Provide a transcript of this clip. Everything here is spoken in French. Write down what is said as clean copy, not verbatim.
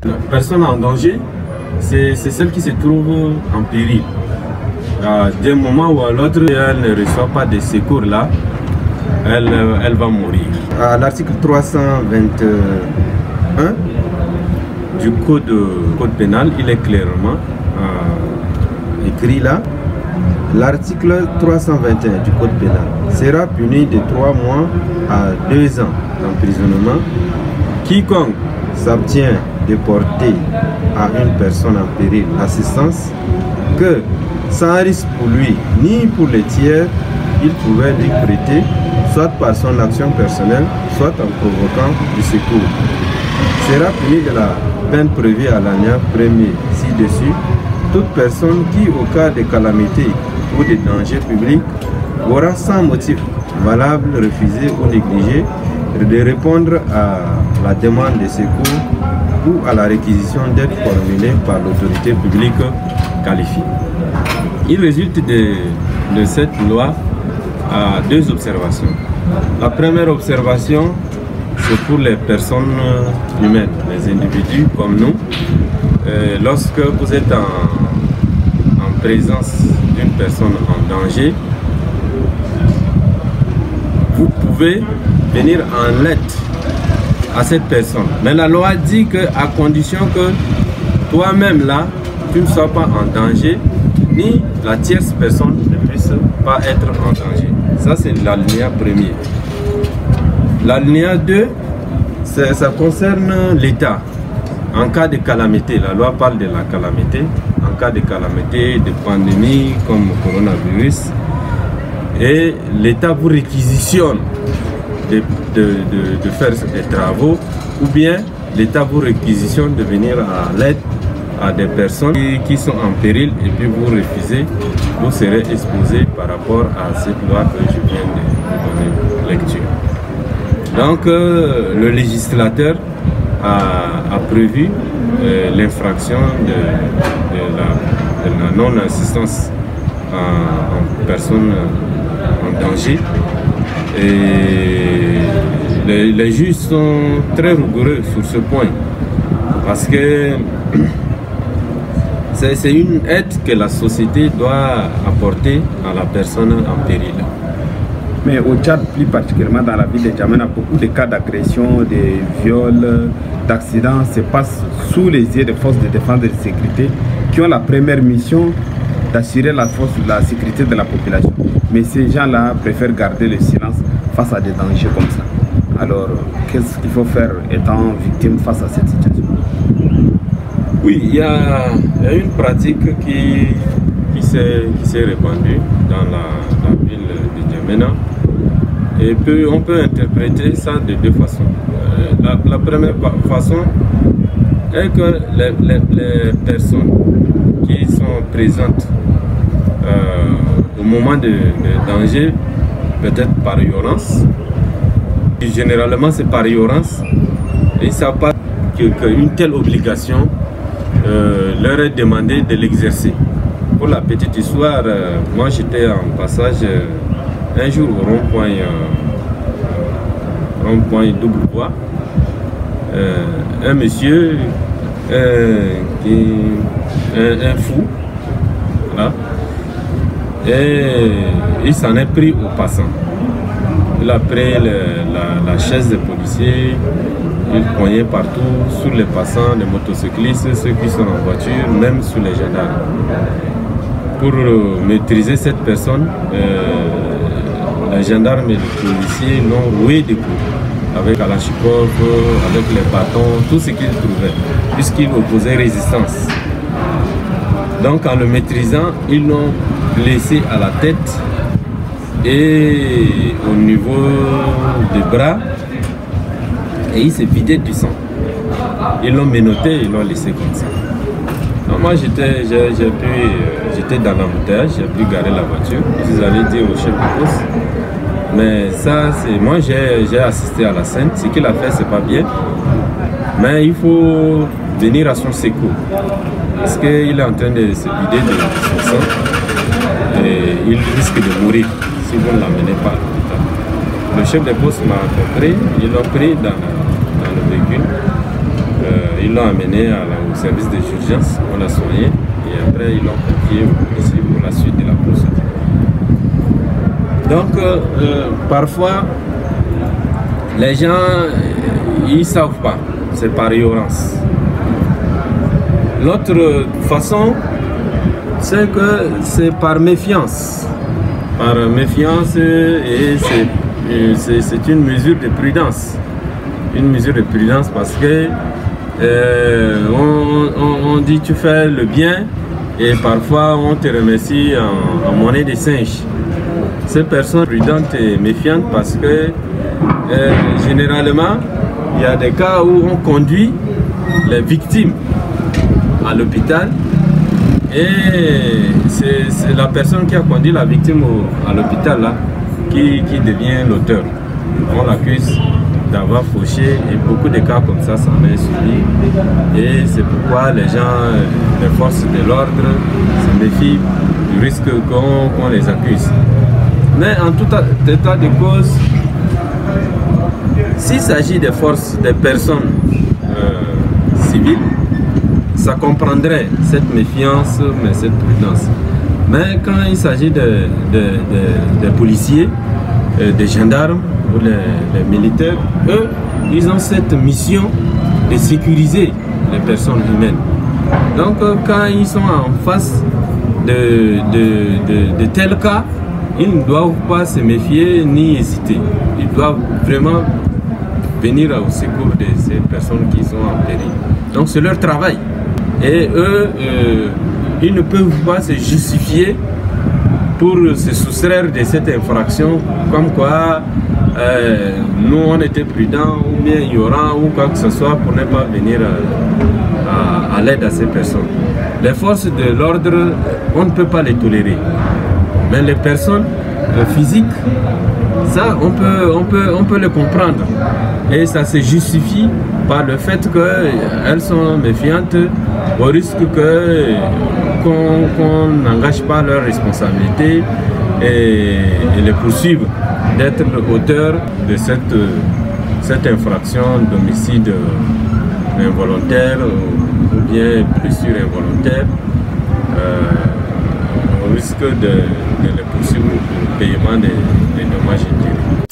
La personne en danger, c'est celle qui se trouve en péril. D'un moment ou à l'autre, elle ne reçoit pas de secours là, elle va mourir. À l'article 321 du code pénal, il est clairement écrit là. L'article 321 du code pénal sera puni de 3 mois à 2 ans d'emprisonnement. Quiconque s'abstient de porter à une personne en péril l'assistance que, sans risque pour lui ni pour les tiers, il pouvait lui prêter, soit par son action personnelle, soit en provoquant du secours, sera puni de la peine prévue à l'alinéa 1er ci-dessus. Toute personne qui, au cas de calamité ou de danger public, aura sans motif valable refusé ou négligé de répondre à la demande de secours ou à la réquisition d'aide formulée par l'autorité publique qualifiée. Il résulte de cette loi à 2 observations. La première observation, c'est pour les personnes humaines, les individus comme nous. Lorsque vous êtes en présence d'une personne en danger, vous pouvez venir en aide à cette personne. Mais la loi dit qu'à condition que toi-même là, tu ne sois pas en danger, ni la tierce personne ne puisse pas être en danger. Ça, c'est l'alinéa 1er. L'alinéa 2, ça concerne l'État. En cas de calamité, la loi parle de la calamité. En cas de calamité, de pandémie comme le coronavirus, et l'État vous réquisitionne de faire des travaux, ou bien l'État vous réquisitionne de venir à l'aide à des personnes qui sont en péril, et puis vous refusez, vous serez exposé par rapport à cette loi que je viens de donner lecture. Donc le législateur a prévu l'infraction de la non-assistance en personne en danger. Et les juges sont très rigoureux sur ce point, parce que c'est une aide que la société doit apporter à la personne en péril. Mais au Tchad, plus particulièrement dans la ville de Djamena, beaucoup de cas d'agression, de viols, d'accidents se passent sous les yeux des forces de défense et de sécurité qui ont la première mission d'assurer la sécurité de la population. Mais ces gens-là préfèrent garder le silence face à des dangers comme ça. Alors, qu'est-ce qu'il faut faire étant victime face à cette situation? Oui, il y a une pratique qui s'est répandue dans la ville de Djamena. Et on peut interpréter ça de 2 façons. La première façon est que les personnes qui sont présentes au moment de danger, peut-être par ignorance, généralement c'est par ignorance, et ils ne savent pas qu'une telle obligation leur est demandée de l'exercer. Pour la petite histoire, moi j'étais en passage un jour au rond-point double voie. Un monsieur, un fou, voilà, et il s'en est pris aux passants. Il a pris la chaise des policiers, il poignait partout, sur les passants, les motocyclistes, ceux qui sont en voiture, même sur les gendarmes. Pour maîtriser cette personne, les gendarmes et les policiers l'ont roué de coups, avec Kalachnikov, avec les bâtons, tout ce qu'ils trouvaient, puisqu'il opposait résistance. Donc en le maîtrisant, ils l'ont blessé à la tête et au niveau des bras, et il s'est vidé du sang. Ils l'ont menotté, ils l'ont laissé comme ça. Donc moi j'étais dans l'embouteillage, j'ai pu garer la voiture, je suis allé dire au chef de poste. Mais ça, moi j'ai assisté à la scène, ce qu'il a fait c'est pas bien, mais il faut venir à son secours, parce qu'il est en train de se vider de son sang et il risque de mourir si vous ne l'amenez pas à l'hôpital. Le chef de poste m'a compris, ils l'ont pris dans le véhicule, Ils l'ont amené au service des urgences, on l'a soigné et après ils l'ont confié au policier pour la suite de la procédure. Donc parfois les gens ils savent pas, c'est par ignorance. L'autre façon, c'est que c'est par méfiance. Par méfiance et c'est une mesure de prudence. Une mesure de prudence parce que on dit tu fais le bien et parfois on te remercie en monnaie de singe. Ces personnes prudentes et méfiantes parce que généralement il y a des cas où on conduit les victimes à l'hôpital et c'est la personne qui a conduit la victime à l'hôpital là qui devient l'auteur. On l'accuse d'avoir fauché et beaucoup de cas comme ça s'en est suivi et c'est pourquoi les gens, les forces de l'ordre se méfient du risque qu'on les accuse. Mais en tout état de cause, s'il s'agit des forces, des personnes civiles, ça comprendrait cette méfiance, mais cette prudence. Mais quand il s'agit des policiers, des gendarmes ou les militaires, eux, ils ont cette mission de sécuriser les personnes humaines. Donc quand ils sont en face de tels cas, ils ne doivent pas se méfier ni hésiter. Ils doivent vraiment venir au secours de ces personnes qui sont en péril. Donc c'est leur travail. Et eux, ils ne peuvent pas se justifier pour se soustraire de cette infraction, comme quoi nous on était prudents ou bien ignorants ou quoi que ce soit pour ne pas venir à l'aide à ces personnes. Les forces de l'ordre, on ne peut pas les tolérer. Mais les personnes physiques, ça on peut le comprendre. Et ça se justifie par le fait qu'elles sont méfiantes au risque qu'on n'engage pas leurs responsabilités et les poursuivre d'être l'auteur de cette infraction d'homicide involontaire ou bien blessure involontaire. On risque de les poursuivre pour le paiement des dommages indirects.